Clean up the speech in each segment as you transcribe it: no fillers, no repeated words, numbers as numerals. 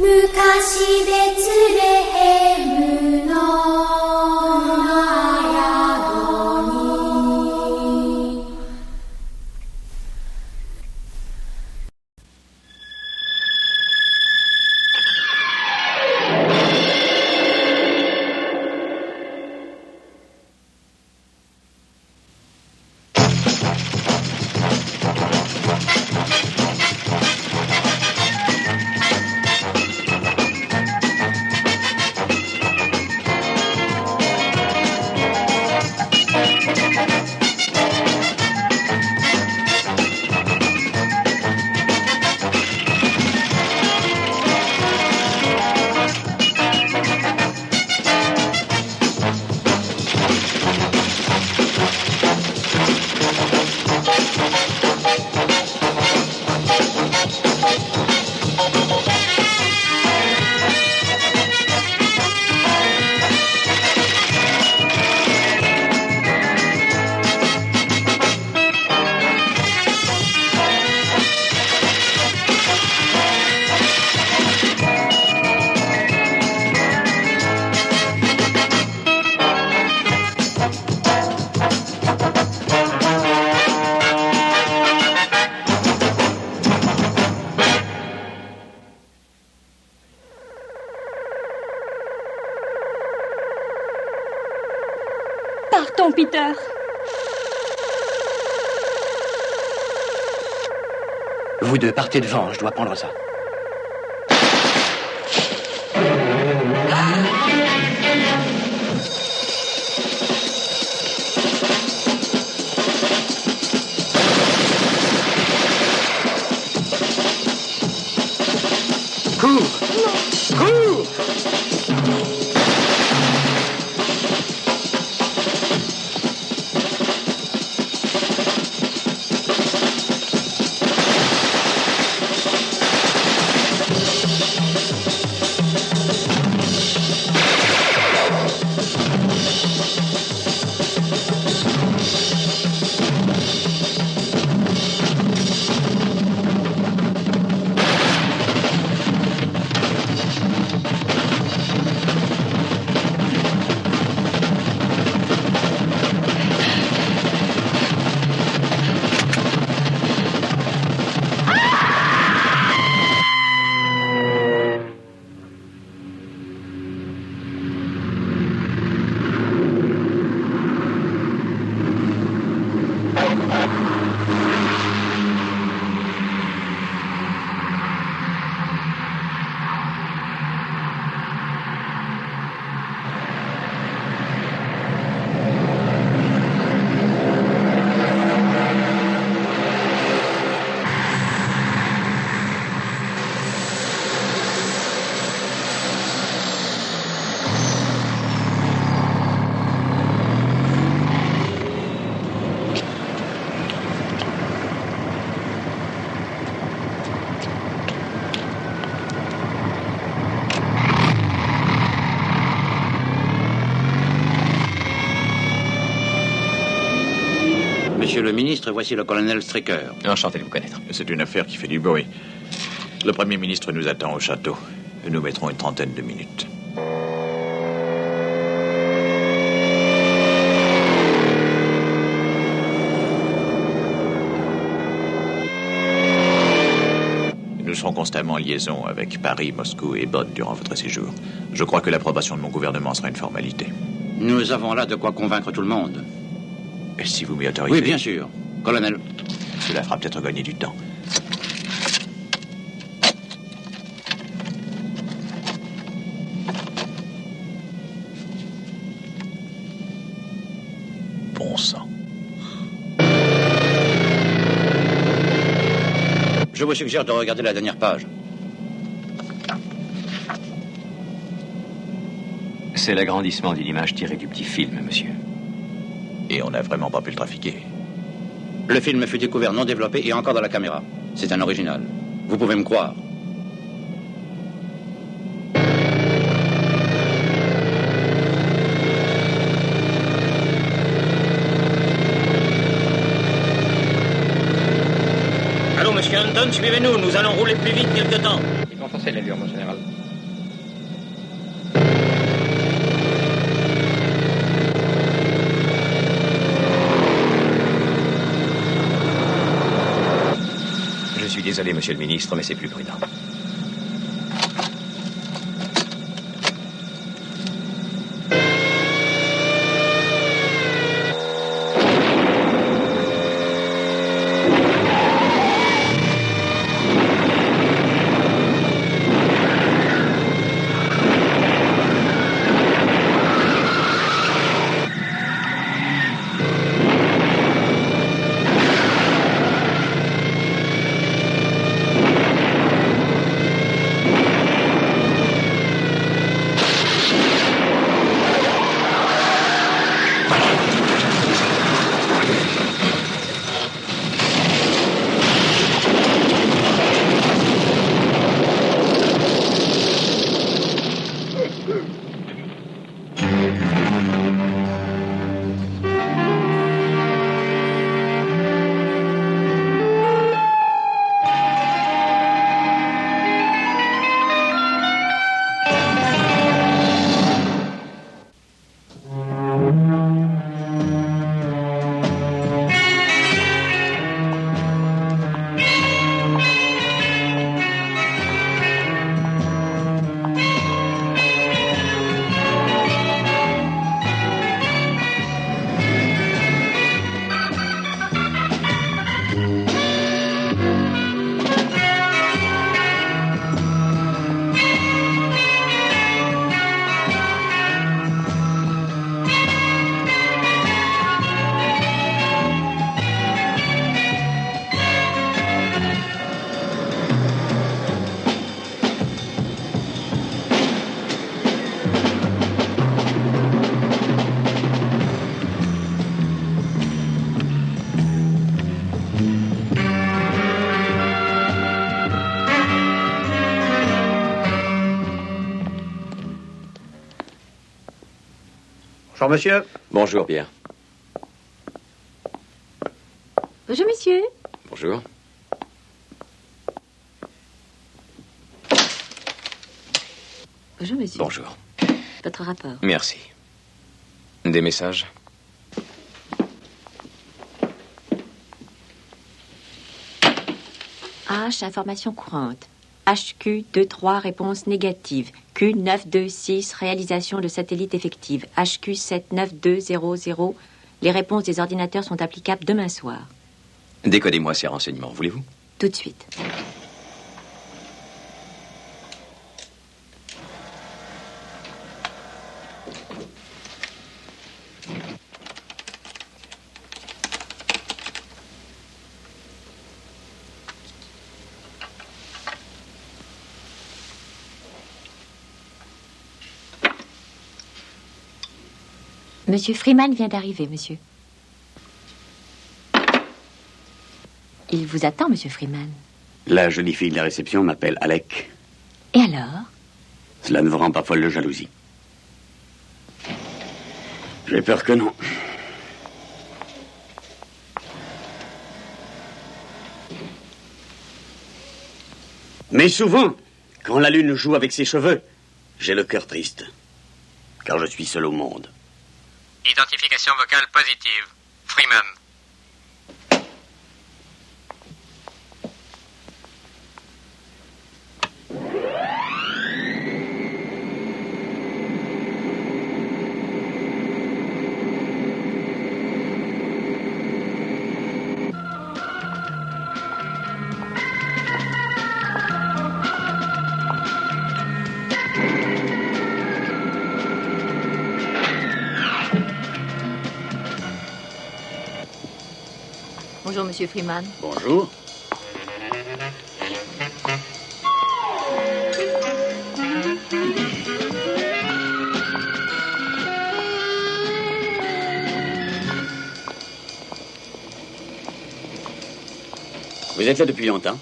昔ベツレヘムの宿に Partons, Peter. Vous deux, partez devant, je dois prendre ça. Cours! Cours! Monsieur le ministre, voici le colonel Stricker. Enchanté de vous connaître. C'est une affaire qui fait du bruit. Le Premier ministre nous attend au château. Nous mettrons une trentaine de minutes. Nous serons constamment en liaison avec Paris, Moscou et Bonn durant votre séjour. Je crois que l'approbation de mon gouvernement sera une formalité. Nous avons là de quoi convaincre tout le monde. Et si vous m'y autorisez... Oui, bien sûr. Colonel. Cela fera peut-être gagner du temps. Bon sang. Je vous suggère de regarder la dernière page. C'est l'agrandissement d'une image tirée du petit film, monsieur. Et on n'a vraiment pas pu le trafiquer. Le film fut découvert non développé et encore dans la caméra. C'est un original. Vous pouvez me croire. Allô, monsieur Anton, suivez-nous. Nous allons rouler plus vite quelque temps. Ils vont forcer Baissez l'allure, mon général. Je suis désolé, monsieur le ministre, mais c'est plus prudent. Bonjour, monsieur. Bonjour, Pierre. Bonjour, monsieur. Bonjour. Bonjour, monsieur. Bonjour. Votre rapport. Merci. Des messages? H, information courante. HQ23, réponse négative. Q926, réalisation de satellite effective. HQ79200, les réponses des ordinateurs sont applicables demain soir. Décodez-moi ces renseignements, voulez-vous? Tout de suite. Monsieur Freeman vient d'arriver, monsieur. Il vous attend, monsieur Freeman. La jolie fille de la réception m'appelle Alec. Et alors? Cela ne vous rend pas folle de jalousie? J'ai peur que non. Mais souvent, quand la lune joue avec ses cheveux, j'ai le cœur triste. Car je suis seul au monde. Identification vocale positive. Freeman. Bonjour, monsieur Freeman. Bonjour. Vous êtes là depuis longtemps?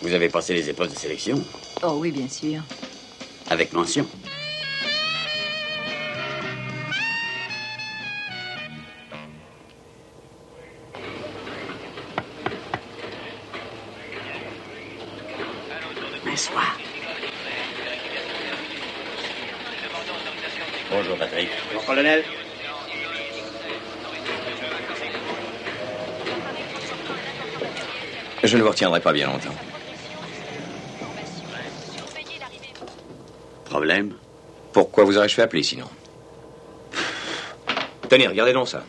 Vous avez passé les épreuves de sélection? Oh oui, bien sûr. Avec mention? Bonsoir. Bonjour, Patrick. Bonjour, colonel. Je ne vous retiendrai pas bien longtemps. Problème? Pourquoi vous aurais-je fait appeler sinon? Tenez, regardez donc ça.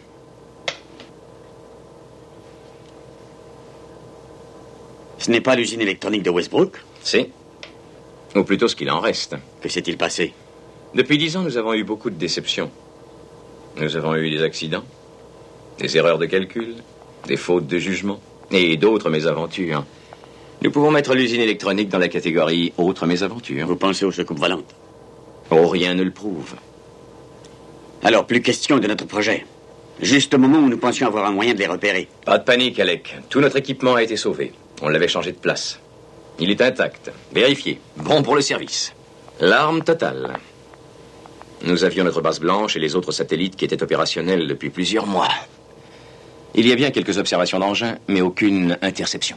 Ce n'est pas l'usine électronique de Westbrook? Si. Ou plutôt ce qu'il en reste. Que s'est-il passé? Depuis 10 ans, nous avons eu beaucoup de déceptions. Nous avons eu des accidents, des erreurs de calcul, des fautes de jugement et d'autres mésaventures. Nous pouvons mettre l'usine électronique dans la catégorie autres mésaventures. Vous pensez aux soucoupes volantes? Oh, rien ne le prouve. Alors, plus question de notre projet. Juste au moment où nous pensions avoir un moyen de les repérer. Pas de panique, Alec. Tout notre équipement a été sauvé. On l'avait changé de place. Il est intact. Vérifié. Bon pour le service. L'arme totale. Nous avions notre base blanche et les autres satellites qui étaient opérationnels depuis plusieurs mois. Il y a bien quelques observations d'engins, mais aucune interception.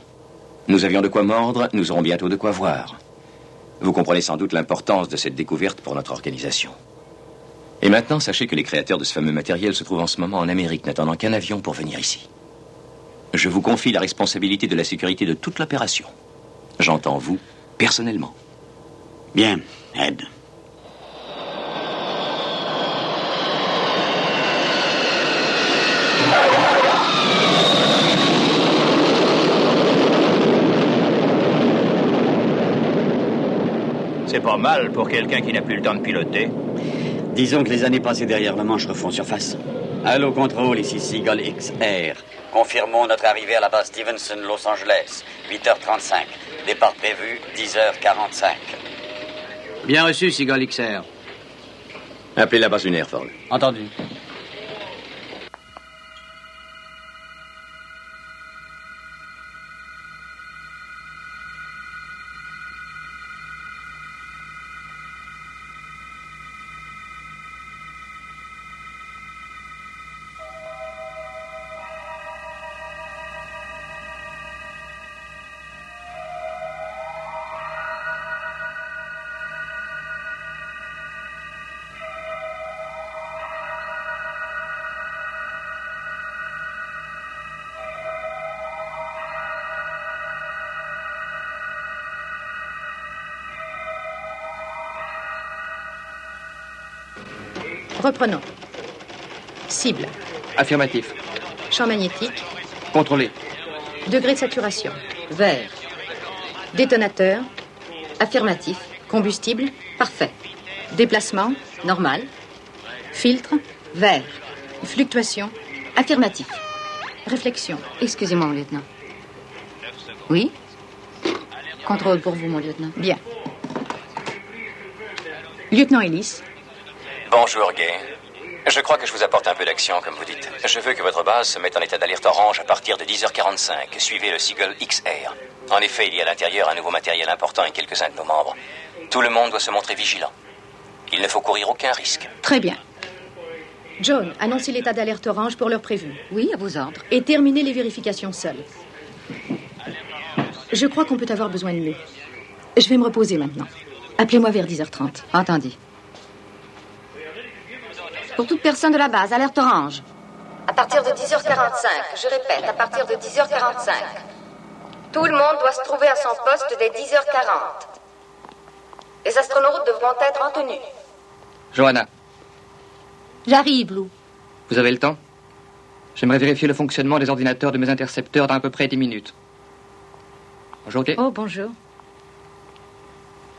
Nous avions de quoi mordre, nous aurons bientôt de quoi voir. Vous comprenez sans doute l'importance de cette découverte pour notre organisation. Et maintenant, sachez que les créateurs de ce fameux matériel se trouvent en ce moment en Amérique, n'attendant qu'un avion pour venir ici. Je vous confie la responsabilité de la sécurité de toute l'opération. J'entends vous, personnellement. Bien, Ed. C'est pas mal pour quelqu'un qui n'a plus le temps de piloter. Disons que les années passées derrière la Manche refont surface. Allô, contrôle, ici Seagull XR. Confirmons notre arrivée à la base Stevenson, Los Angeles. 8h35. Départ prévu, 10h45. Bien reçu, Seagull XR. Appelez la base lunaire, Ford. Entendu. Reprenons. Cible. Affirmatif. Champ magnétique. Contrôlé. Degré de saturation. Vert. Détonateur. Affirmatif. Combustible. Parfait. Déplacement. Normal. Filtre. Vert. Fluctuation. Affirmatif. Réflexion. Excusez-moi, mon lieutenant. Oui? Contrôle pour vous, mon lieutenant. Bien. Lieutenant Ellis. Bonjour, Gay. Je crois que je vous apporte un peu d'action, comme vous dites. Je veux que votre base se mette en état d'alerte orange à partir de 10h45. Suivez le Seagull XR. En effet, il y a à l'intérieur un nouveau matériel important et quelques-uns de nos membres. Tout le monde doit se montrer vigilant. Il ne faut courir aucun risque. Très bien. John, annoncez l'état d'alerte orange pour l'heure prévue. Oui, à vos ordres. Et terminez les vérifications seules. Je crois qu'on peut avoir besoin de nous. Je vais me reposer maintenant. Appelez-moi vers 10h30. Entendu. Pour toute personne de la base, alerte orange. À partir de 10h45, je répète, à partir de 10h45. Tout le monde doit se trouver à son poste dès 10h40. Les astronautes devront être en tenue. Johanna, J'arrive, Lou. vous avez le temps? J'aimerais vérifier le fonctionnement des ordinateurs de mes intercepteurs dans à peu près 10 minutes. Bonjour, Gay. Oh, bonjour.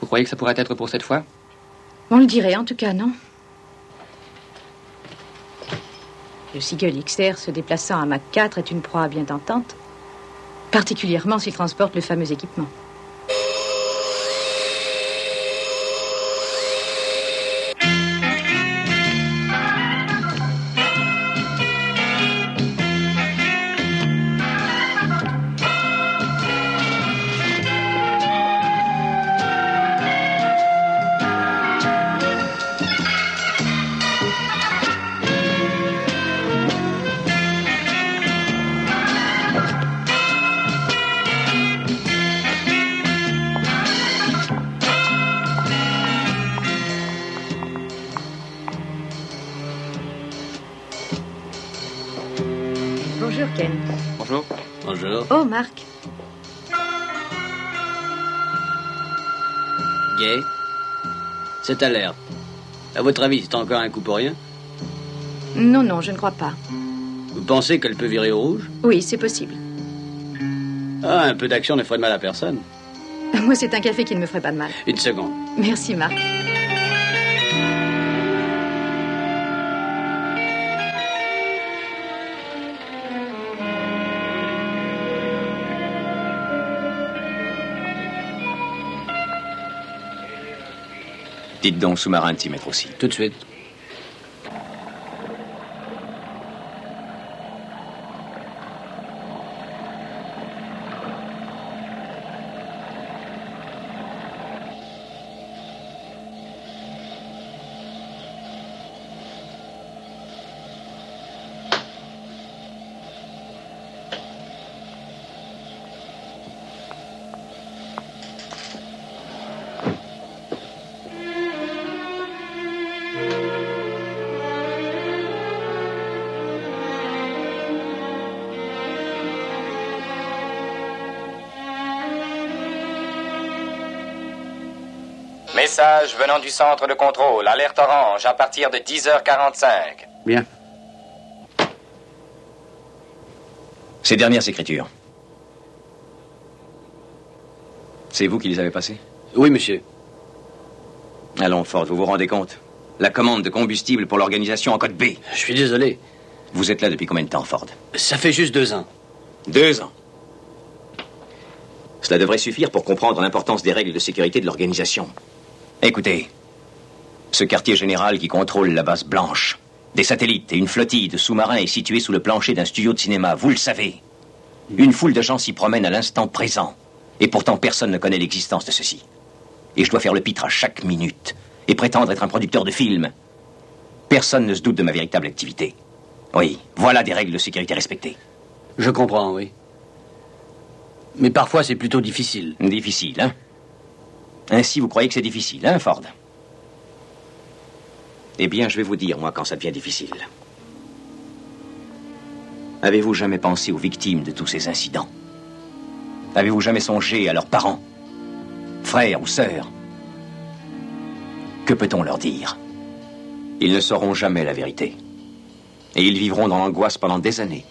Vous croyez que ça pourrait être pour cette fois? On le dirait, en tout cas, non? Le Seagull XR se déplaçant à Mach 4 est une proie bien tentante, particulièrement s'il transporte le fameux équipement. Bonjour, Ken. Bonjour. Bonjour. Oh, Marc. Gay. Cette alerte. À votre avis, c'est encore un coup pour rien? Non, non, je ne crois pas. Vous pensez qu'elle peut virer au rouge? Oui, c'est possible. Ah, un peu d'action ne ferait de mal à personne. Moi, c'est un café qui ne me ferait pas de mal. Une seconde. Merci, Marc. Dites donc, sous-marin antimètre aussi. Tout de suite. Message venant du centre de contrôle. Alerte orange à partir de 10h45. Bien. Ces dernières écritures. C'est vous qui les avez passées? Oui, monsieur. Allons, Ford, vous vous rendez compte? La commande de combustible pour l'organisation en code B. Je suis désolé. Vous êtes là depuis combien de temps, Ford? Ça fait juste 2 ans. 2 ans. Cela devrait suffire pour comprendre l'importance des règles de sécurité de l'organisation. Écoutez, ce quartier général qui contrôle la base blanche, des satellites et une flottille de sous-marins est situé sous le plancher d'un studio de cinéma, vous le savez. Une foule de gens s'y promène à l'instant présent, et pourtant personne ne connaît l'existence de ceci. Et je dois faire le pitre à chaque minute, et prétendre être un producteur de films. Personne ne se doute de ma véritable activité. Oui, voilà des règles de sécurité respectées. Je comprends, oui. Mais parfois, c'est plutôt difficile. Difficile, hein? Ainsi, vous croyez que c'est difficile, hein, Ford? Eh bien, je vais vous dire, moi, quand ça devient difficile. Avez-vous jamais pensé aux victimes de tous ces incidents? Avez-vous jamais songé à leurs parents, frères ou sœurs? Que peut-on leur dire? Ils ne sauront jamais la vérité. Et ils vivront dans l'angoisse pendant des années,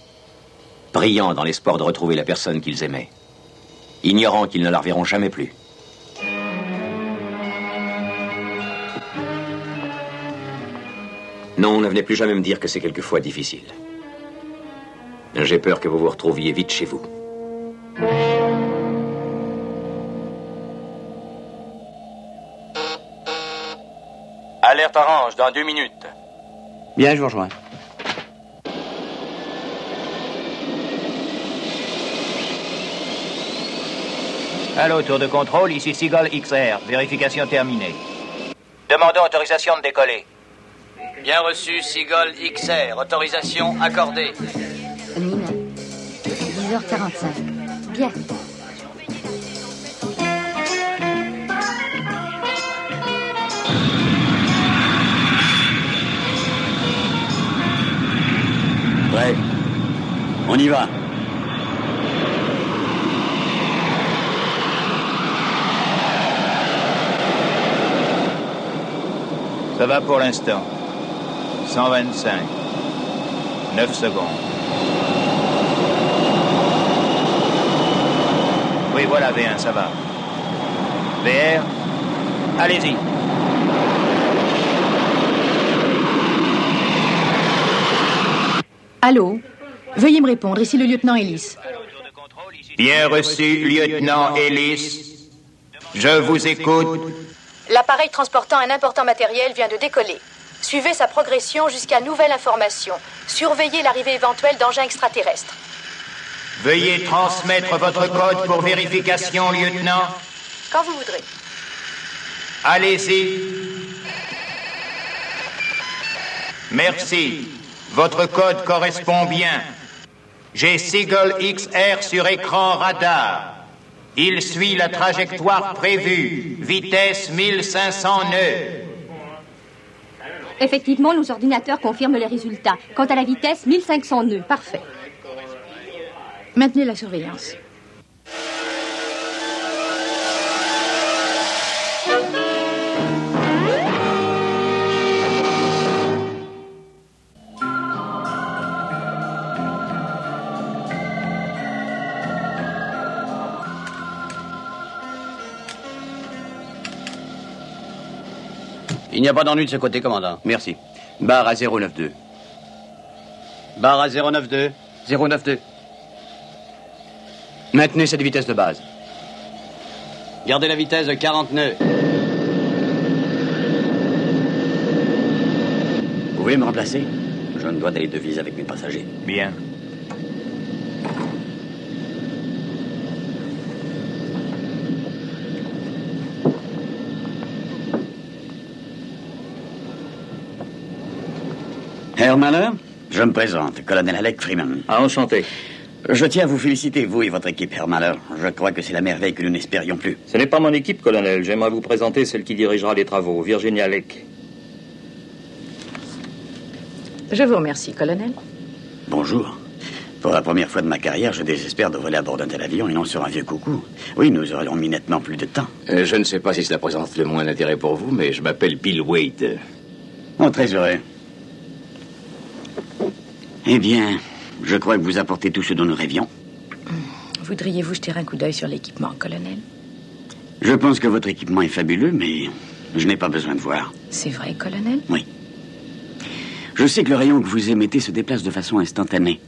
priant dans l'espoir de retrouver la personne qu'ils aimaient, ignorant qu'ils ne la reverront jamais plus. Non, ne venez plus jamais me dire que c'est quelquefois difficile. J'ai peur que vous vous retrouviez vite chez vous. Alerte orange dans 2 minutes. Bien, je vous rejoins. Allô, tour de contrôle, ici Seagull XR. Vérification terminée. Demandons autorisation de décoller. Bien reçu, Seagull XR. Autorisation accordée. Nina, 10h45. Bien. Ouais. On y va. Ça va pour l'instant. 125. 9 secondes. Oui, voilà, V1, ça va. VR, allez-y. Allô? Veuillez me répondre, ici le lieutenant Ellis. Bien reçu, lieutenant Ellis. Je vous écoute. L'appareil transportant un important matériel vient de décoller. Suivez sa progression jusqu'à nouvelle information. Surveillez l'arrivée éventuelle d'engins extraterrestres. Veuillez transmettre votre code pour vérification, lieutenant. Quand vous voudrez. Allez-y. Merci. Votre code correspond bien. J'ai Seagull XR sur écran radar. Il suit la trajectoire prévue. Vitesse 1500 nœuds. Effectivement, nos ordinateurs confirment les résultats. Quant à la vitesse, 1500 nœuds. Parfait. Maintenez la surveillance. Il n'y a pas d'ennui de ce côté, commandant. Merci. Barre à 092. Barre à 092. 092. Maintenez cette vitesse de base. Gardez la vitesse de 40 nœuds. Vous pouvez me remplacer? Je ne dois d'aller devises avec mes passagers. Bien. Herr Mahler, je me présente, colonel Alec Freeman. Ah, enchanté. Je tiens à vous féliciter, vous et votre équipe, Herr Mahler. Je crois que c'est la merveille que nous n'espérions plus. Ce n'est pas mon équipe, colonel. J'aimerais vous présenter celle qui dirigera les travaux, Virginia Lake. Je vous remercie, colonel. Bonjour. Pour la première fois de ma carrière, je désespère de voler à bord d'un tel avion et non sur un vieux coucou. Oui, nous aurions mis nettement plus de temps. Je ne sais pas si cela présente le moins d'intérêt pour vous, mais je m'appelle Bill Wade. Oh, très heureux. Eh bien, je crois que vous apportez tout ce dont nous rêvions. Voudriez-vous jeter un coup d'œil sur l'équipement, colonel? Je pense que votre équipement est fabuleux, mais je n'ai pas besoin de voir. C'est vrai, colonel? Oui. Je sais que le rayon que vous émettez se déplace de façon instantanée.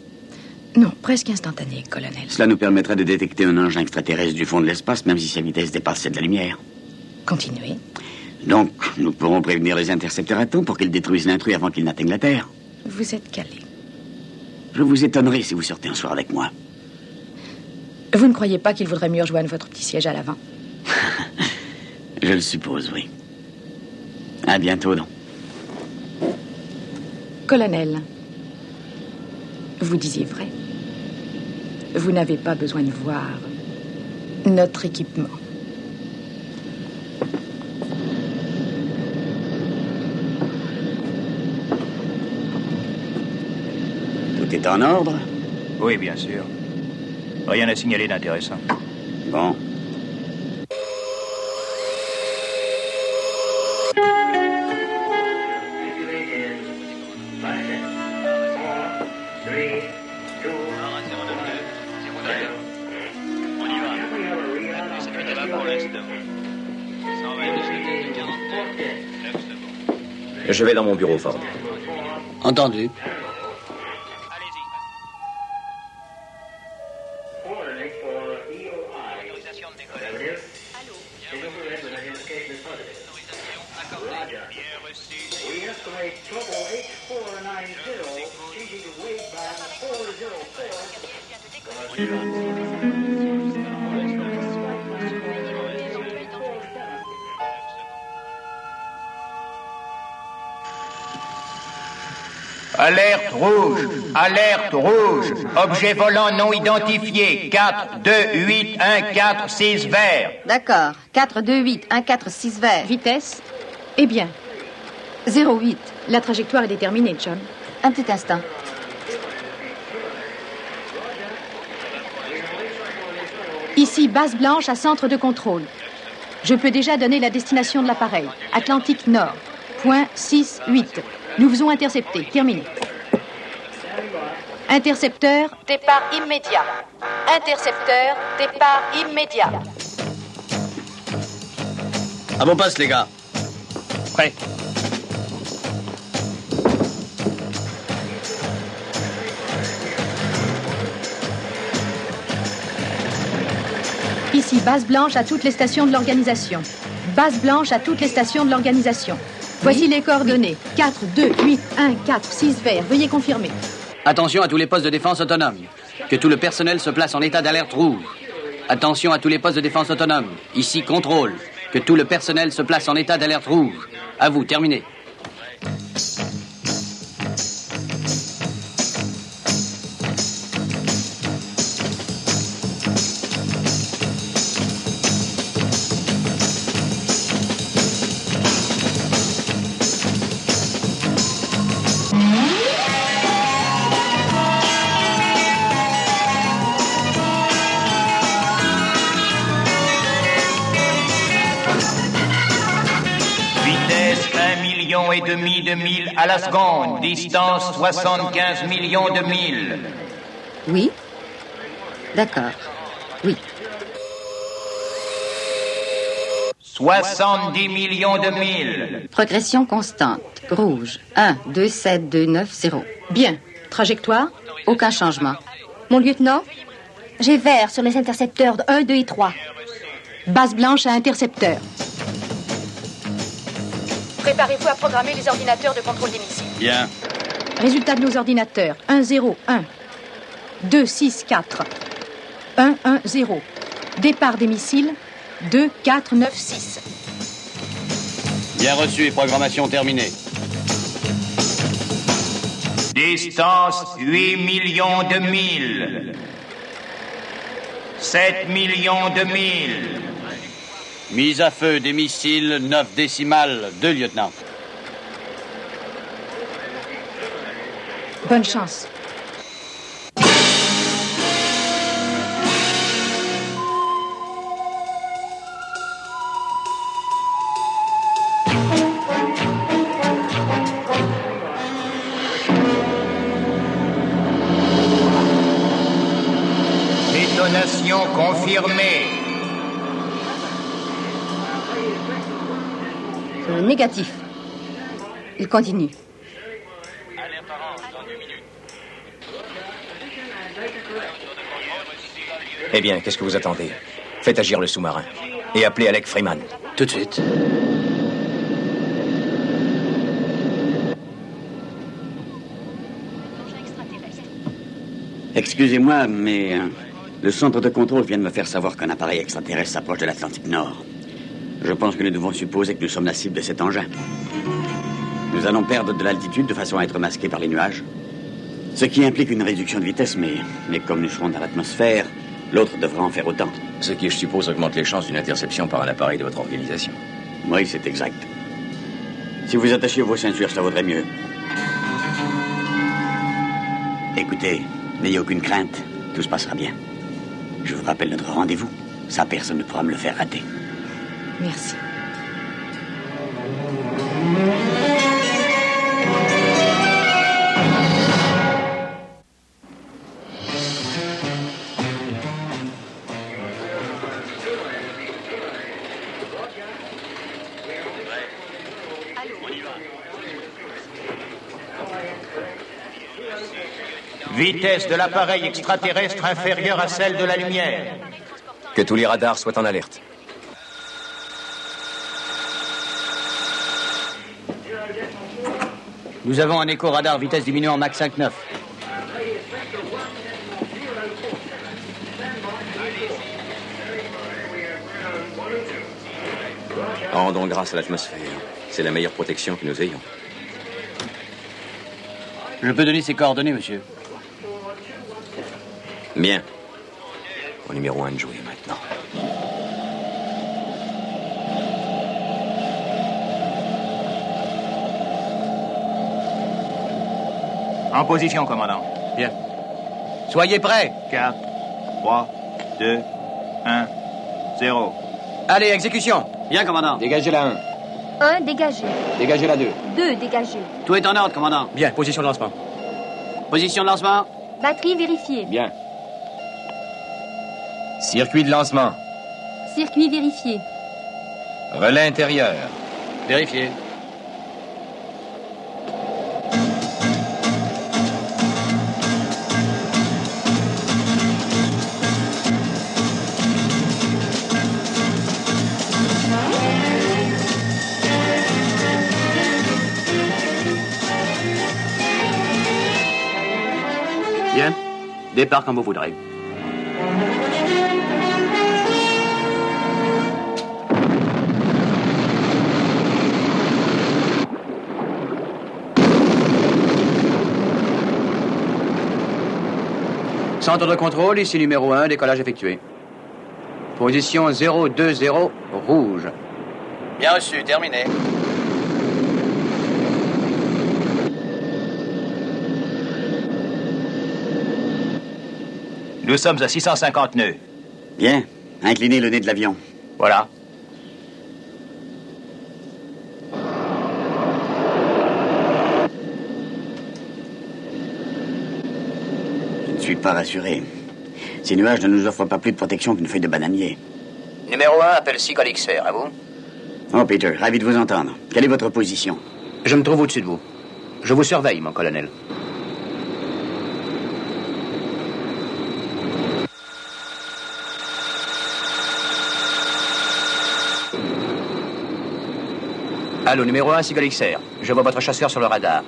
Non, presque instantanée, colonel. Cela nous permettrait de détecter un engin extraterrestre du fond de l'espace, même si sa vitesse dépasse celle de la lumière. Continuez. Donc, nous pourrons prévenir les intercepteurs à temps pour qu'ils détruisent l'intrus avant qu'il n'atteigne la Terre. Vous êtes calé. Je vous étonnerai si vous sortez un soir avec moi. Vous ne croyez pas qu'il vaudrait mieux rejoindre votre petit siège à l'avant? Je le suppose, oui. À bientôt, donc. Colonel, vous disiez vrai. Vous n'avez pas besoin de voir notre équipement. Tout est en ordre? Oui, bien sûr. Rien à signaler d'intéressant. Bon. Je vais dans mon bureau, Ford. Entendu. Alerte rouge, alerte rouge, objet volant non identifié, 4, 2, 8, 1, 4, 6 vert. D'accord, 4, 2, 8, 1, 4, 6 vert. Vitesse? Eh bien. 0,8. La trajectoire est déterminée, John. Un petit instant. Ici, base blanche à centre de contrôle. Je peux déjà donner la destination de l'appareil. Atlantique Nord. Point 6-8. Nous vous avons intercepté. Terminé. Intercepteur. Départ immédiat. Intercepteur. Départ immédiat. À vos postes, les gars. Prêt. Ici, base blanche à toutes les stations de l'organisation. Base blanche à toutes les stations de l'organisation. Voici les coordonnées. 4, 2, 8, 1, 4, 6 vert. Veuillez confirmer. Attention à tous les postes de défense autonomes. Que tout le personnel se place en état d'alerte rouge. Attention à tous les postes de défense autonomes. Ici, contrôle. Que tout le personnel se place en état d'alerte rouge. À vous, terminé. Vitesse 1,5 million de milles à la seconde. Distance 75 millions de milles. Oui. D'accord. Oui. 70 millions de milles. Progression constante. Rouge. 1, 2, 7, 2, 9, 0. Bien. Trajectoire? Aucun changement. Mon lieutenant, j'ai vert sur les intercepteurs de 1, 2 et 3. Base blanche à intercepteur. Préparez-vous à programmer les ordinateurs de contrôle des missiles. Bien. Résultat de nos ordinateurs. 1, 0, 1. 2, 6, 4. 1, 1, 0. Départ des missiles. 2, 4, 9, 6. Bien reçu et programmation terminée. Distance 8 millions de milles. 7 millions de milles. Mise à feu des missiles 9 décimales, 2 lieutenants. Bonne chance. Détonation confirmée. Négatif. Il continue. Eh bien, qu'est-ce que vous attendez? Faites agir le sous-marin. Et appelez Alec Freeman. Tout de suite. Excusez-moi, mais le centre de contrôle vient de me faire savoir qu'un appareil extraterrestre s'approche de l'Atlantique Nord. Je pense que nous devons supposer que nous sommes la cible de cet engin. Nous allons perdre de l'altitude de façon à être masqués par les nuages. Ce qui implique une réduction de vitesse, mais comme nous serons dans l'atmosphère, l'autre devra en faire autant. Ce qui, je suppose, augmente les chances d'une interception par un appareil de votre organisation. Oui, c'est exact. Si vous attachiez vos ceintures, cela vaudrait mieux. Écoutez, n'ayez aucune crainte. Tout se passera bien. Je vous rappelle notre rendez-vous. Ça, personne ne pourra me le faire rater. Merci. Vitesse de l'appareil extraterrestre inférieure à celle de la lumière. Que tous les radars soient en alerte. Nous avons un écho-radar vitesse diminuant Mach 5,9. Rendons grâce à l'atmosphère. C'est la meilleure protection que nous ayons. Je peux donner ses coordonnées, monsieur. Bien. Au numéro 1 de jouer maintenant. En position, commandant. Bien. Soyez prêts. 4, 3, 2, 1, 0. Allez, exécution. Bien, commandant. Dégagez la 1. 1, dégagé. Dégagez la 2. 2, dégagé. Tout est en ordre, commandant. Bien, position de lancement. Position de lancement. Batterie vérifiée. Bien. Circuit de lancement. Circuit vérifié. Relais intérieur. Vérifié. Bien. Départ quand vous voudrez. Centre de contrôle, ici numéro 1, décollage effectué. Position 020, rouge. Bien reçu, terminé. Nous sommes à 650 nœuds. Bien. Inclinez le nez de l'avion. Voilà. pas rassuré. Ces nuages ne nous offrent pas plus de protection qu'une feuille de bananier. Numéro 1 appelle Seagull XR, à vous? Oh, Peter, ravi de vous entendre. Quelle est votre position? Je me trouve au-dessus de vous. Je vous surveille, mon colonel. Allô, numéro 1, Seagull XR. Je vois votre chasseur sur le radar.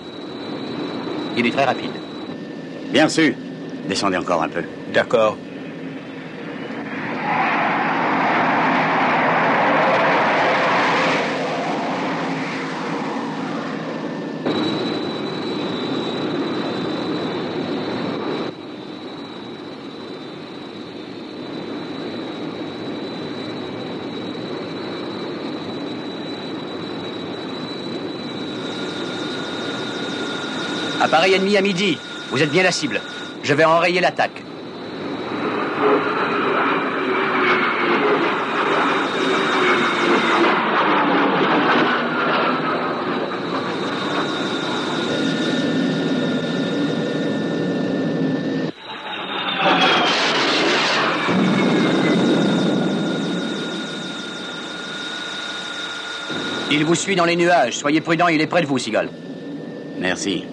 Il est très rapide. Bien sûr. Descendez encore un peu. D'accord. Appareil ennemi à midi. Vous êtes bien la cible. Je vais enrayer l'attaque. Il vous suit dans les nuages. Soyez prudent, il est près de vous, Seagull. Merci.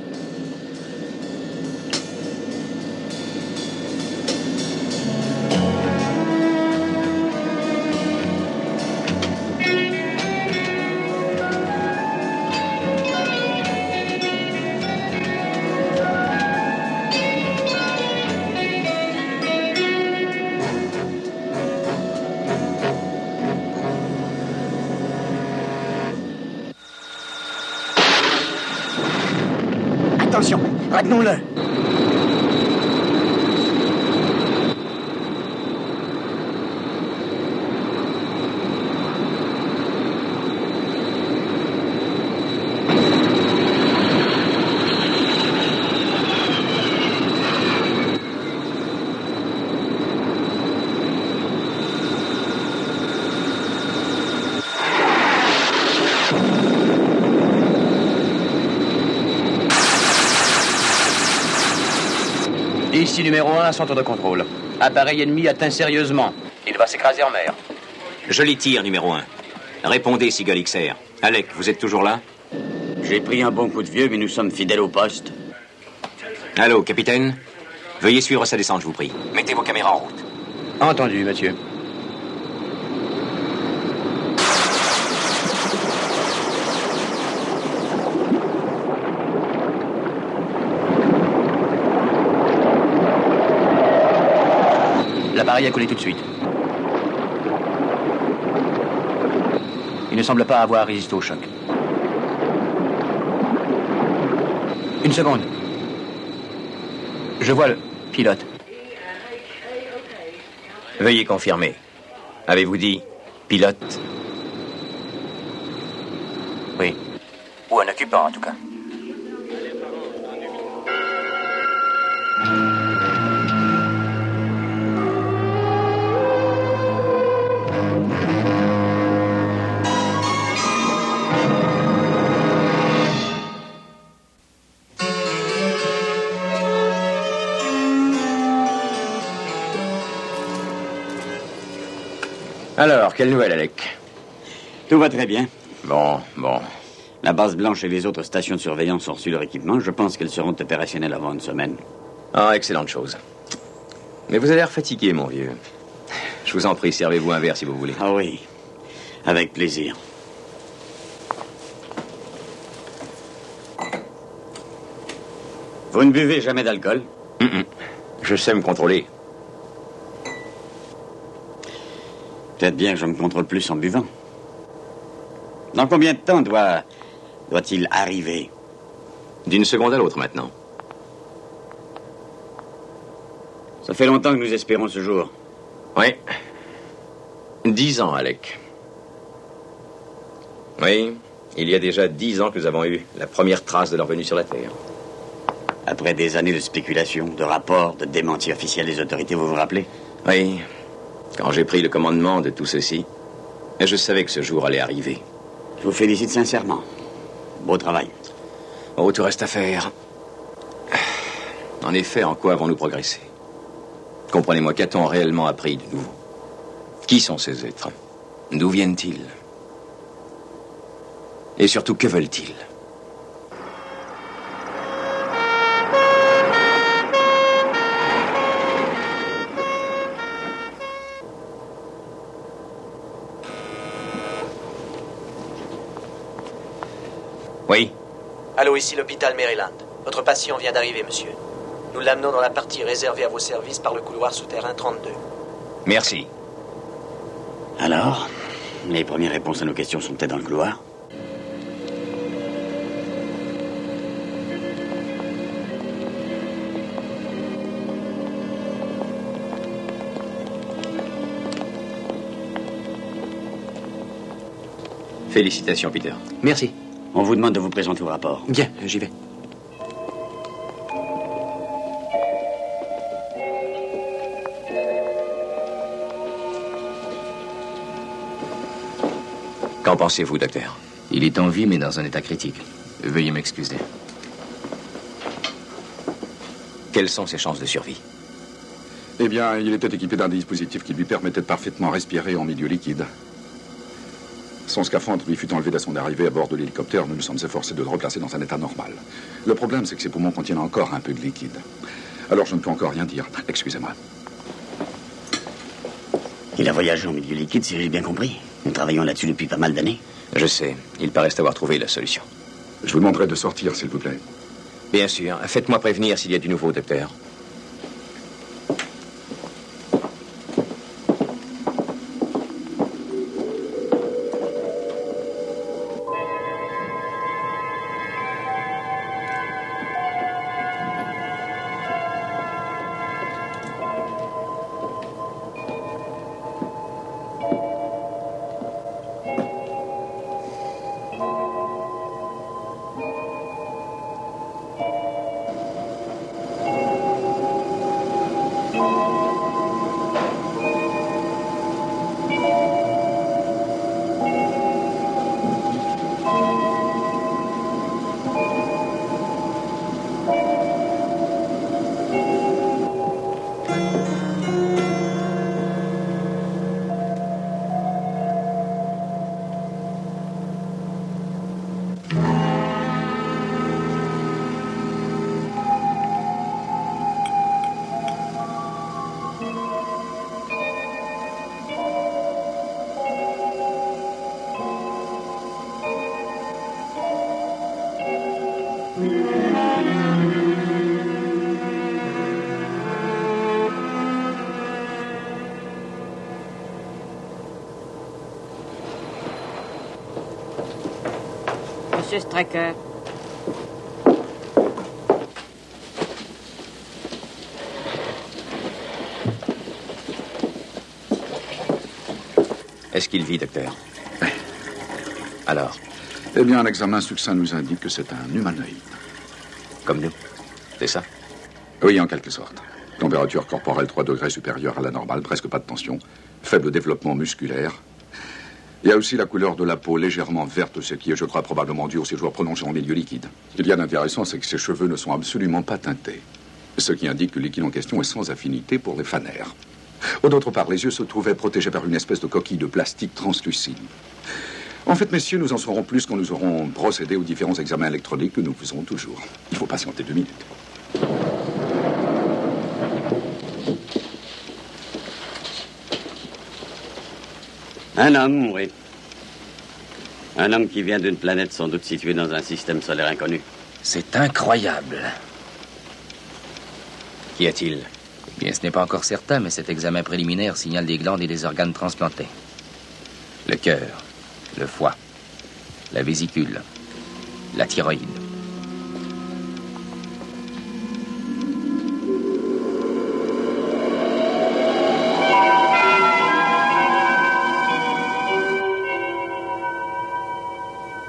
Attention, retenons-le. Ici, numéro 1, centre de contrôle. Appareil ennemi atteint sérieusement. Il va s'écraser en mer. Je les tire, numéro 1. Répondez, Seagull XR. Alec, vous êtes toujours là? J'ai pris un bon coup de vieux, mais nous sommes fidèles au poste. Allô, capitaine? Veuillez suivre sa descente, je vous prie. Mettez vos caméras en route. Entendu, monsieur. L'appareil a collé tout de suite. Il ne semble pas avoir résisté au choc. Une seconde. Je vois le pilote. Veuillez confirmer. Avez-vous dit pilote? Oui. Ou un occupant, en tout cas. Alors, quelle nouvelle, Alec? Tout va très bien. Bon. La base blanche et les autres stations de surveillance ont reçu leur équipement. Je pense qu'elles seront opérationnelles avant une semaine. Ah, excellente chose. Mais vous avez l'air fatigué, mon vieux. Je vous en prie, servez-vous un verre si vous voulez. Ah oui, avec plaisir. Vous ne buvez jamais d'alcool? Je sais me contrôler. Peut-être bien que je me contrôle plus en buvant. Dans combien de temps doit-il arriver? D'une seconde à l'autre, maintenant. Ça fait longtemps que nous espérons ce jour. Oui. 10 ans, Alec. Oui, il y a déjà 10 ans que nous avons eu la première trace de leur venue sur la Terre. Après des années de spéculation, de rapports, de démentis officiels des autorités, vous vous rappelez? Oui. Quand j'ai pris le commandement de tout ceci, je savais que ce jour allait arriver. Je vous félicite sincèrement. Beau travail. Oh, tout reste à faire. En effet, en quoi avons-nous progressé? Comprenez-moi, qu'a-t-on réellement appris de nouveau? Qui sont ces êtres? D'où viennent-ils? Et surtout, que veulent-ils? Oui. Allô, ici l'hôpital Maryland. Votre patient vient d'arriver, monsieur. Nous l'amenons dans la partie réservée à vos services par le couloir souterrain 32. Merci. Alors, les premières réponses à nos questions sont peut-être dans le couloir? Félicitations, Peter. Merci. On vous demande de vous présenter au rapport. Bien, j'y vais. Qu'en pensez-vous, docteur? Il est en vie, mais dans un état critique. Veuillez m'excuser. Quelles sont ses chances de survie? Eh bien, il était équipé d'un dispositif qui lui permettait de parfaitement respirer en milieu liquide. Son scaphandre lui fut enlevé dès son arrivée à bord de l'hélicoptère. Nous nous sommes efforcés de le replacer dans un état normal. Le problème, c'est que ses poumons contiennent encore un peu de liquide. Alors, je ne peux encore rien dire. Excusez-moi. Il a voyagé en milieu liquide, si j'ai bien compris. Nous travaillons là-dessus depuis pas mal d'années. Je sais. Ils paraissent avoir trouvé la solution. Je vous demanderai de sortir, s'il vous plaît. Bien sûr. Faites-moi prévenir s'il y a du nouveau, docteur. Monsieur Stracker. Est-ce qu'il vit, docteur? Alors? Eh bien, un examen succinct nous indique que c'est un humanoïde. Comme nous? C'est ça? Oui, en quelque sorte. Température corporelle 3 degrés supérieure à la normale, presque pas de tension, faible développement musculaire. Il y a aussi la couleur de la peau légèrement verte, ce qui est, je crois, probablement dû au séjour prolongé en milieu liquide. Ce qu'il y a d'intéressant, c'est que ses cheveux ne sont absolument pas teintés. Ce qui indique que le liquide en question est sans affinité pour les fanères. D'autre part, les yeux se trouvaient protégés par une espèce de coquille de plastique translucide. En fait, messieurs, nous en saurons plus quand nous aurons procédé aux différents examens électroniques que nous faisons toujours. Il faut patienter 2 minutes. Un homme, oui. Un homme qui vient d'une planète sans doute située dans un système solaire inconnu. C'est incroyable. Qu'y a-t-il? Eh bien, ce n'est pas encore certain, mais cet examen préliminaire signale des glandes et des organes transplantés. Le cœur, le foie, la vésicule, la thyroïde.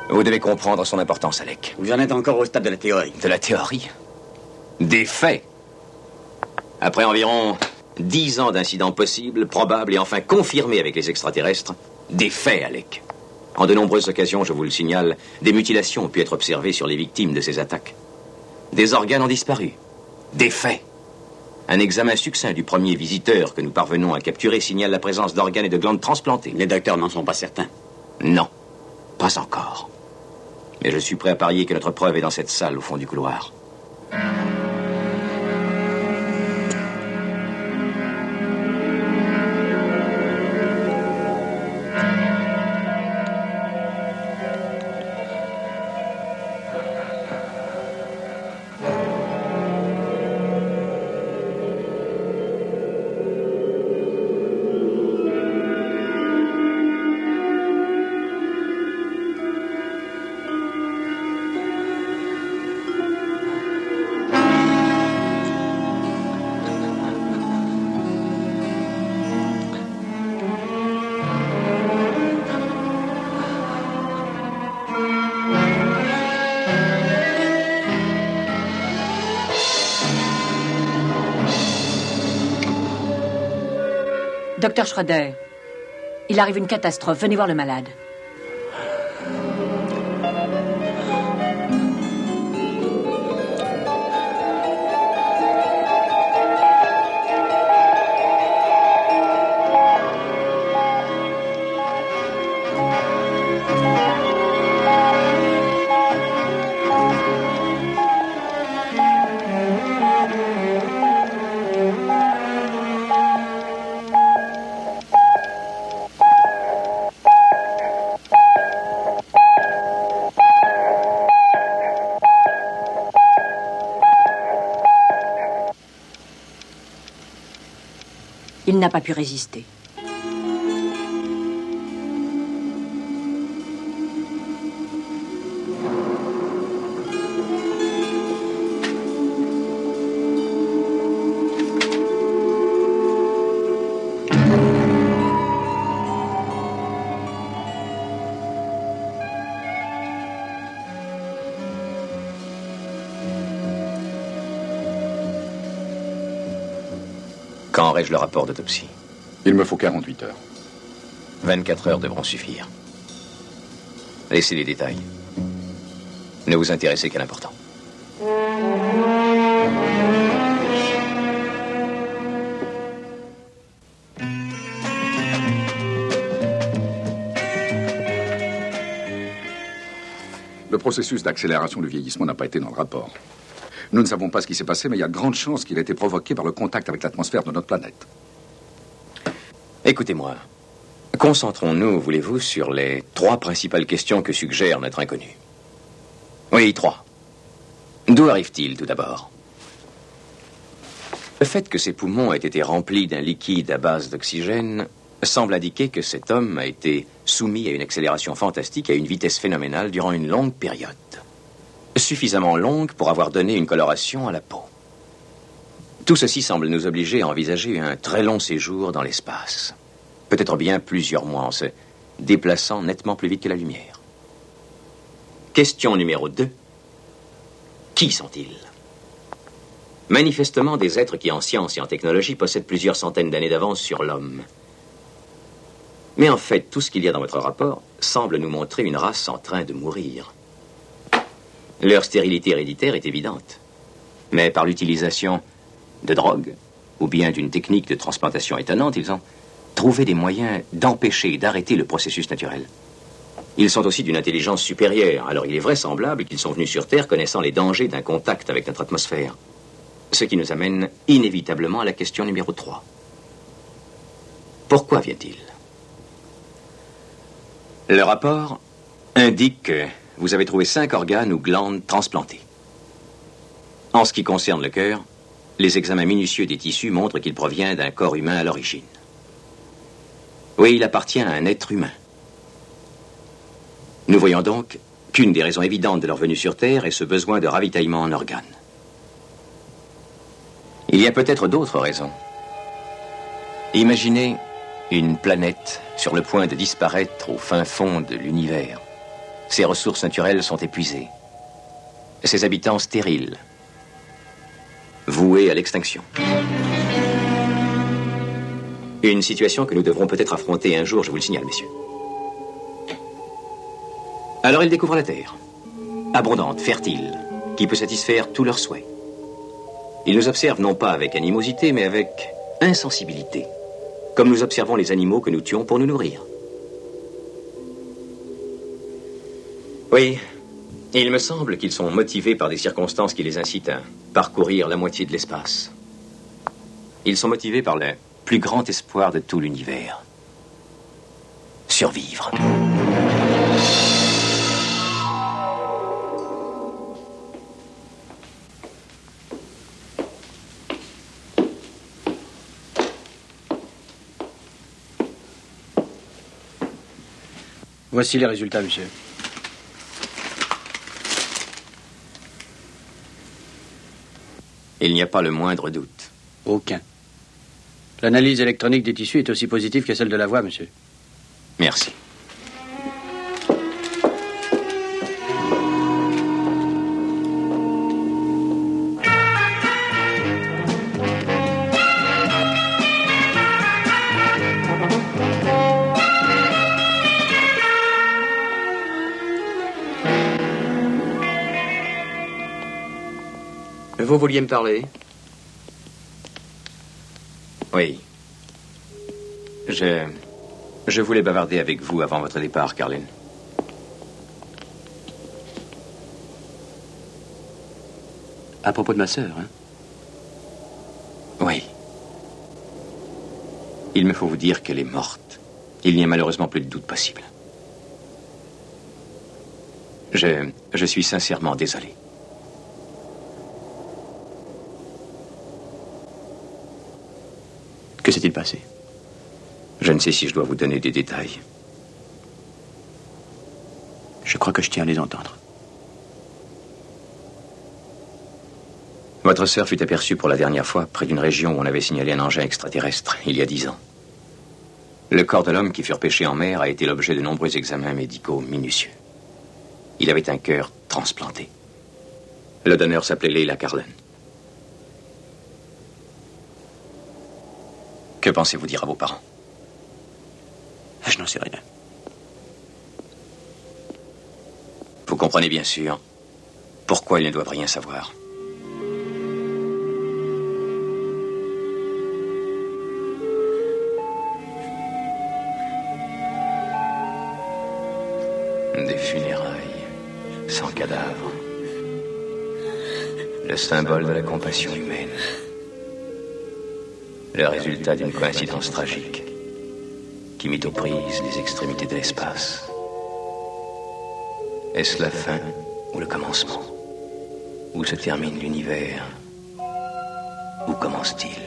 Vous devez comprendre son importance, Alec. Vous en êtes encore au stade de la théorie. De la théorie? Des faits. Après environ 10 ans d'incidents possibles, probables et enfin confirmés avec les extraterrestres, des faits, Alec. En de nombreuses occasions, je vous le signale, des mutilations ont pu être observées sur les victimes de ces attaques. Des organes ont disparu. Des faits. Un examen succinct du premier visiteur que nous parvenons à capturer signale la présence d'organes et de glandes transplantées. Les docteurs n'en sont pas certains. Non, pas encore. Mais je suis prêt à parier que notre preuve est dans cette salle au fond du couloir. Docteur Schroeder, il arrive une catastrophe. Venez voir le malade. Il n'a pas pu résister. Quand aurai-je le rapport d'autopsie? Il me faut 48 heures. 24 heures devront suffire. Laissez les détails. Ne vous intéressez qu'à l'important. Le processus d'accélération du vieillissement n'a pas été dans le rapport. Nous ne savons pas ce qui s'est passé, mais il y a de grandes chances qu'il ait été provoqué par le contact avec l'atmosphère de notre planète. Écoutez-moi. Concentrons-nous, voulez-vous, sur les 3 principales questions que suggère notre inconnu. Oui, 3. D'où arrive-t-il, tout d'abord? Le fait que ses poumons aient été remplis d'un liquide à base d'oxygène semble indiquer que cet homme a été soumis à une accélération fantastique à une vitesse phénoménale durant une longue période. Suffisamment longue pour avoir donné une coloration à la peau. Tout ceci semble nous obliger à envisager un très long séjour dans l'espace. Peut-être bien plusieurs mois en se déplaçant nettement plus vite que la lumière. Question numéro 2. Qui sont-ils? Manifestement des êtres qui en science et en technologie possèdent plusieurs centaines d'années d'avance sur l'homme. Mais en fait, tout ce qu'il y a dans votre rapport semble nous montrer une race en train de mourir. Leur stérilité héréditaire est évidente. Mais par l'utilisation de drogues, ou bien d'une technique de transplantation étonnante, ils ont trouvé des moyens d'empêcher et d'arrêter le processus naturel. Ils sont aussi d'une intelligence supérieure, alors il est vraisemblable qu'ils sont venus sur Terre connaissant les dangers d'un contact avec notre atmosphère. Ce qui nous amène inévitablement à la question numéro 3. Pourquoi vient-il? Le rapport indique que vous avez trouvé 5 organes ou glandes transplantés. En ce qui concerne le cœur, les examens minutieux des tissus montrent qu'il provient d'un corps humain à l'origine. Oui, il appartient à un être humain. Nous voyons donc qu'une des raisons évidentes de leur venue sur Terre est ce besoin de ravitaillement en organes. Il y a peut-être d'autres raisons. Imaginez une planète sur le point de disparaître au fin fond de l'univers. Ses ressources naturelles sont épuisées. Ses habitants stériles, voués à l'extinction. Une situation que nous devrons peut-être affronter un jour, je vous le signale, messieurs. Alors ils découvrent la Terre, abondante, fertile, qui peut satisfaire tous leurs souhaits. Ils nous observent non pas avec animosité, mais avec insensibilité. Comme nous observons les animaux que nous tuons pour nous nourrir. Oui, il me semble qu'ils sont motivés par des circonstances qui les incitent à parcourir la moitié de l'espace. Ils sont motivés par le plus grand espoir de tout l'univers. Survivre. Voici les résultats, monsieur. Il n'y a pas le moindre doute. Aucun. L'analyse électronique des tissus est aussi positive que celle de la voix, monsieur. Merci. Vous vouliez me parler? Oui. Je voulais bavarder avec vous avant votre départ, Caroline. À propos de ma sœur, hein? Oui. Il me faut vous dire qu'elle est morte. Il n'y a malheureusement plus de doute possible. Je suis sincèrement désolé. Que s'est-il passé? Je ne sais si je dois vous donner des détails. Je crois que je tiens à les entendre. Votre sœur fut aperçue pour la dernière fois près d'une région où on avait signalé un engin extraterrestre, il y a 10 ans. Le corps de l'homme qui fut repêché en mer a été l'objet de nombreux examens médicaux minutieux. Il avait un cœur transplanté. Le donneur s'appelait Leila Carlin. Que pensez-vous dire à vos parents? Je n'en sais rien. Vous comprenez bien sûr pourquoi ils ne doivent rien savoir. Des funérailles sans cadavre. Le symbole de la compassion humaine. Le résultat d'une coïncidence tragique qui mit aux prises les extrémités de l'espace. Est-ce la fin ou le commencement? Où se termine l'univers? Où commence-t-il?